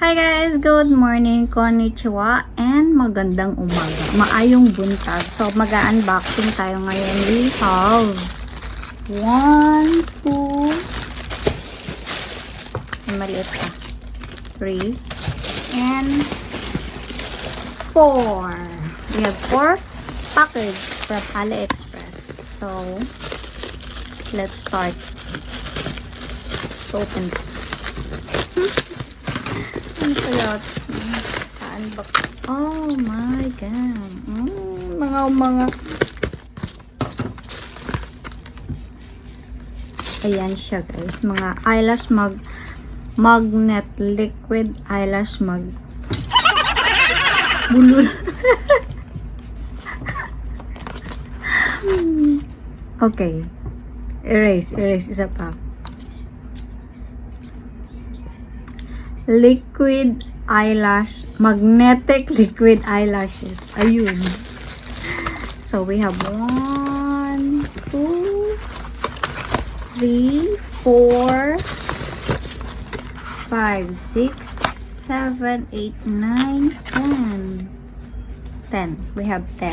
Hi guys! Good morning! Konnichiwa! And magandang umaga. Maayong buntag. So, mag-unboxing tayo ngayon. We have 1, 2 maliit pa. 3 and 4. We have 4 package from AliExpress. So, let's start to open this. Oh my god. Mga ayan siya guys, mga eyelash magnet, liquid eyelash bulol. Okay, erase isa pa. Liquid eyelash, magnetic liquid eyelashes. Ayun. So we have 1, 2, 3, 4, 5, 6, 7, 8, 9, 10. 10. We have 10.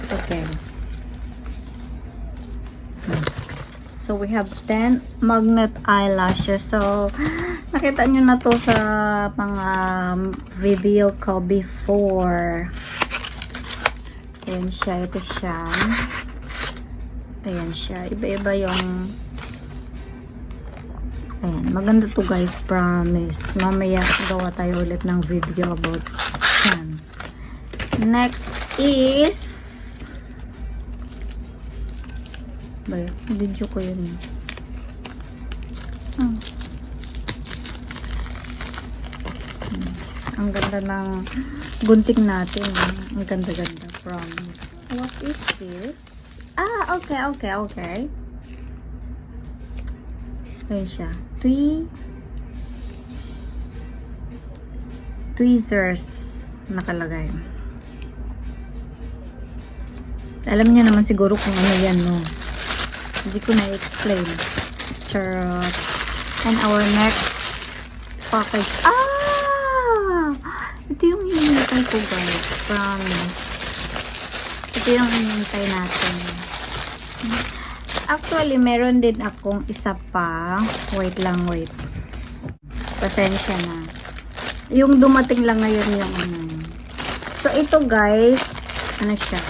Okay. So we have 10 magnet eyelashes. So nakita nyo na to sa mga video ko before. Ayan siya. Ito siya. Ayan siya. Iba-iba yung ayan. Maganda to guys. Promise. Mamaya gawa tayo ulit ng video about yan. Next is video ko yun. Ang ganda ng gunting natin. Ang ganda-ganda. Promise. What is this? Okay. Ayan siya. 3 tweezers nakalagay. Alam niyo naman siguro kung ano yan, no? Hindi ko na-explain. Charot. And our next package. Ito yung hinihintay ko guys. Promise. Ito yung hinihintay natin. Actually, meron din akong isa pa. Wait. Pasensya na. Yung dumating lang ngayon yung ano. So, ito guys, ano siya?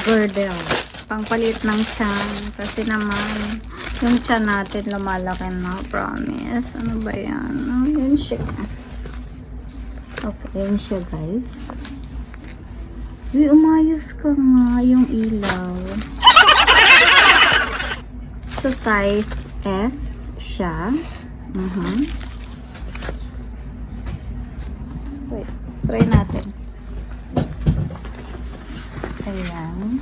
Girdle. Pangpalit ng tiyan. Kasi naman, yung tiyan natin lumalaki na. Promise. Ano ba yan? Yun siya. Okay, yun siya guys. Uy, umayos ka nga yung ilaw. So, size S siya. Wait, try natin. Ayan.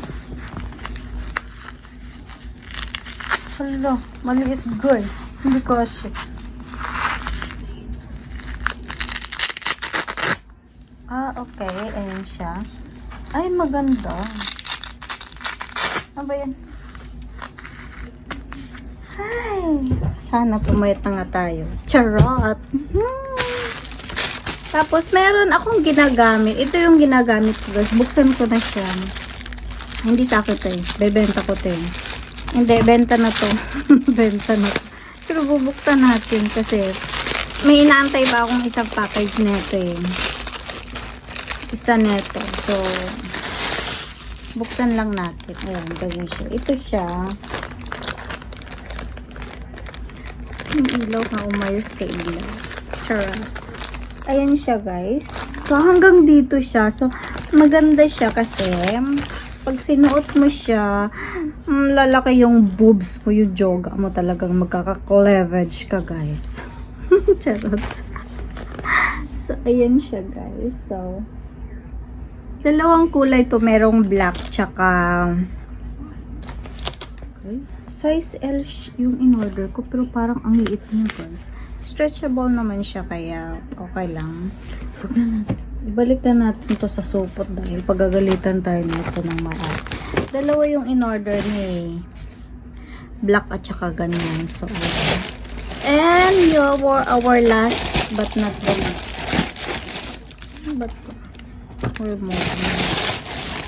Hala, maliit guys. Hindi ko siya. Okay. Ayan siya. Ay, maganda. Ano ba yan? Hi! Sana pumayat na nga tayo. Charot! Tapos, meron akong ginagamit. Ito yung ginagamit ko guys. Buksan ko na siya. Hindi sa akin ito eh. Bebenta ko ito eh. Hindi, benta na to. Benta na to. Pero bubuksan natin kasi may inaantay ba akong isang package nito eh. Isa neto. So, buksan lang natin. Ayan, ganyan siya. Ito siya. Yung ilaw na umayos kay ilaw. Charot. Ayan siya, guys. So, hanggang dito siya. So, maganda siya kasi pag sinuot mo siya, lalaki yung boobs mo, yung joga mo talagang magkaka-cleavage ka, guys. Charot. So, ayan siya, guys. So, dalawang kulay to, merong black tsaka okay. Size L yung in-order ko pero parang ang liit niya guys. Stretchable naman siya kaya okay lang. Ibalik na natin to sa supot dahil pagagalitan tayo nito ng marami. Dalawa yung in-order ni black at saka ganyan. So, And our last but not the least. Ba't ko? Where mo?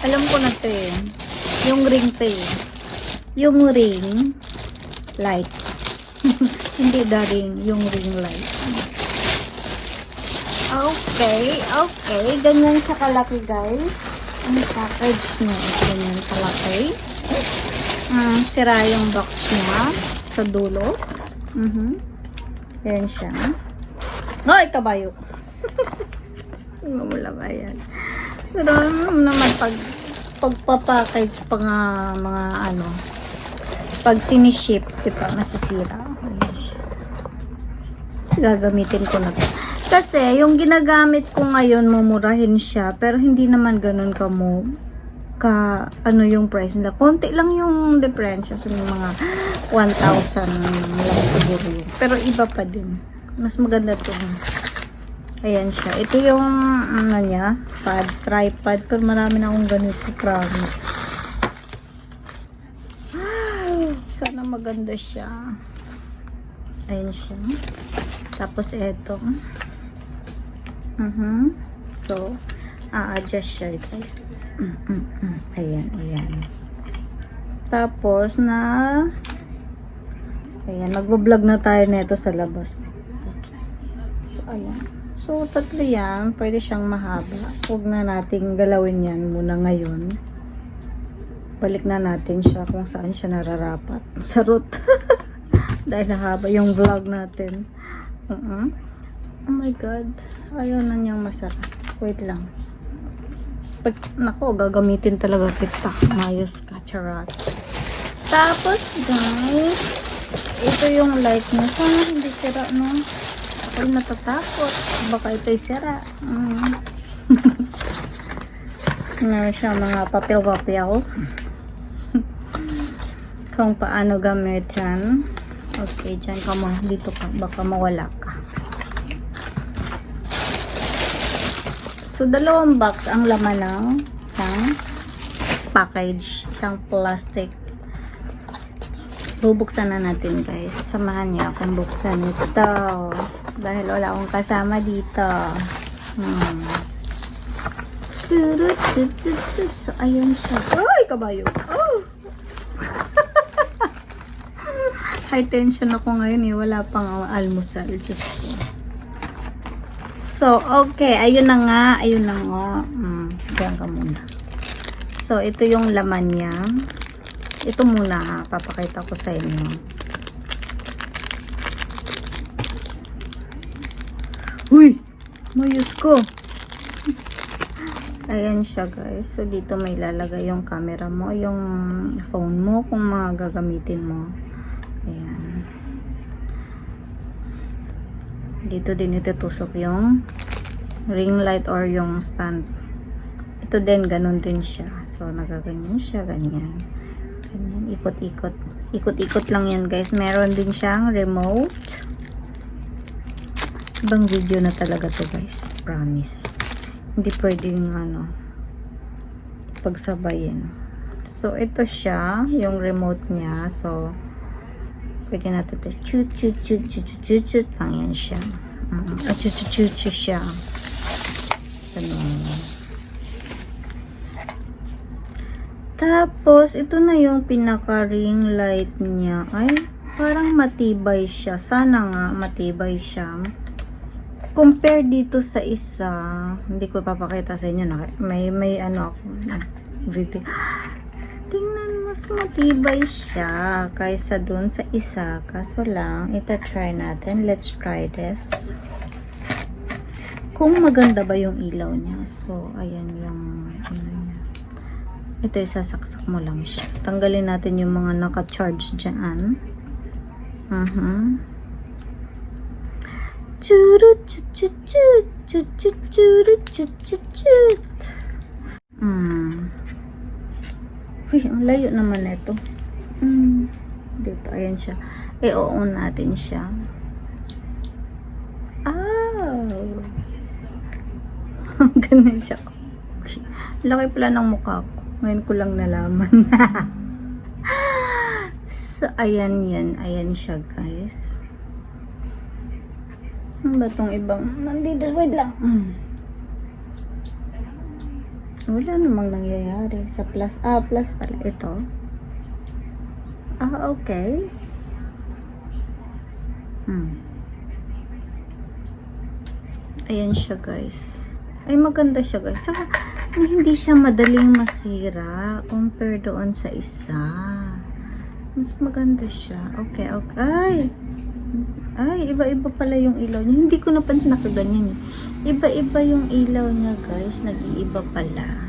Alam ko na to eh. Yung ring to eh. Yung ring light. Hindi the ring. Yung ring light. Okay. Ganyan siya kalaki, guys. Ang package niya. Ganyan kalaki. Sira yung box niya sa dulo. Yan siya. Ay, kabayo. Wala ba yan? So, naman pagpapackage pa nga mga ano, pag siniship, diba, masisira. Ayan siya. Gagamitin ko na to. Kasi, yung ginagamit ko ngayon, mumurahin siya, pero hindi naman ganun ano yung price nila. Konti lang yung difference. So, yung mga 1,000 lang siguro yun. Pero iba pa din. Mas maganda to. Ayan siya. Ito yung ano niya, tripod. Kung marami na akong ganito, promise. Sana maganda siya. Ayan siya. Tapos ito. So, a-adjust siya, guys. Ayan. Tapos ayan, magbo-vlog na tayo nito sa labas. So, ayan. So, tatlo yan. Pwede siyang mahaba. Huwag na nating galawin yan muna ngayon. Balik na natin siya kung saan siya nararapat. Sarot. Dahil haba yung vlog natin. Oh my God. Ayaw na niyang masarap. Wait lang. Nako, gagamitin talaga kita. Mayos ka, charot. Tapos, guys, ito yung light niya. Sana hindi sira, no? Ako'y natatakot. Baka ito'y sira. Meron siya mga papel-papel. Kung paano gamit yan. Okay, dyan ka mo. Dito ka. Baka mawala ka. So, dalawang box ang laman ng isang package. Isang plastic. Bubuksan na natin, guys. Samahan niyo akong buksan ito. Dahil wala akong kasama dito. So, ayun siya. Ay, kabayo. Oh! High tension ako ngayon eh. Wala pang almusal. Just so, okay. Ayun na nga. Diyan ka muna. So, ito yung laman niya. Ito muna ha. Papakita ko sa inyo. Uy! Mayos ko. Ayan siya, guys. So, dito may lalagay yung camera mo. Yung phone mo kung mga gagamitin mo. Ayan. Dito din itutusok yung ring light or yung stand. Ito din, ganun din siya. So, nagaganyan siya, ganyan. Ganyan, ikot-ikot. Ikot-ikot lang yan, guys. Meron din siyang remote. Ibang video na talaga to, guys. Promise. Hindi pwedeng, pagsabayin. So, ito siya, yung remote niya. So, pwede natin ito. Chut lang yan siya. Chut siya. Ganun. Tapos, ito na yung pinaka-ring light niya. Ay, parang matibay siya. Sana nga, matibay siya. Compare dito sa isa, hindi ko papakita sa inyo. May ako. Video. Tingnan, mas matibay siya kaysa dun sa isa. Kaso lang, ita-try natin. Let's try this. Kung maganda ba yung ilaw niya. So, ayan yung ito, isasaksak mo lang siya. Tanggalin natin yung mga naka-charge dyan. Uy, ang layo naman ito. Dito, ayan siya. I-on natin siya. Ganun siya. Laki pala ng mukha ko. Ngayon ko lang nalaman. So, ayan yan. Ayan siya, guys. Ano ba tong ibang? Nandito, wait lang. Wala namang nangyayari sa plus. Plus pala. Ito. Okay. Ayan siya, guys. Ay, maganda siya, guys. Saka, hindi siya madaling masira compare doon sa isa. Mas maganda siya. Okay. Ay, iba-iba pala yung ilaw niya. Hindi ko napansin nakaganyan eh. Iba-iba yung ilaw niya, guys. Nag-iiba pala.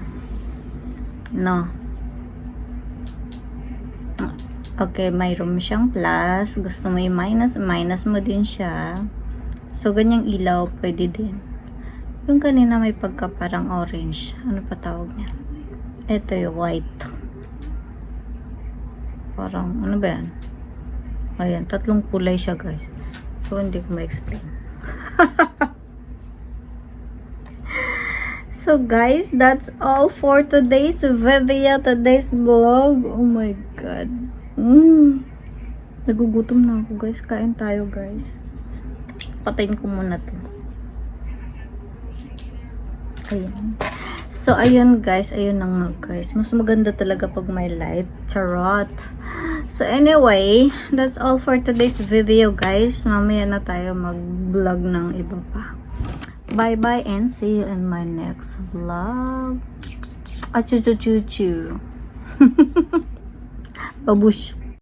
No. Okay, mayroon siyang plus. Gusto mo yung minus, minus mo din siya. So, ganyang ilaw, pwede din. Yung kanina may pagka parang orange. Ano pa tawag niya? Ito yung white. Parang, ano ba yan? Ayan, tatlong kulay siya, guys. So, hindi ko ma-explain. So, guys, that's all for today's video, today's vlog. Oh my God. Nagugutom na ako, guys. Kain tayo, guys. Patayin ko muna to. Ayan. So, ayun, guys. Ayun na nga, guys. Mas maganda talaga pag may light. Charot. So, anyway, that's all for today's video, guys. Mamaya na tayo mag-vlog ng iba pa. Bye-bye and see you in my next vlog. Achu-chu-chu-chu. Babush.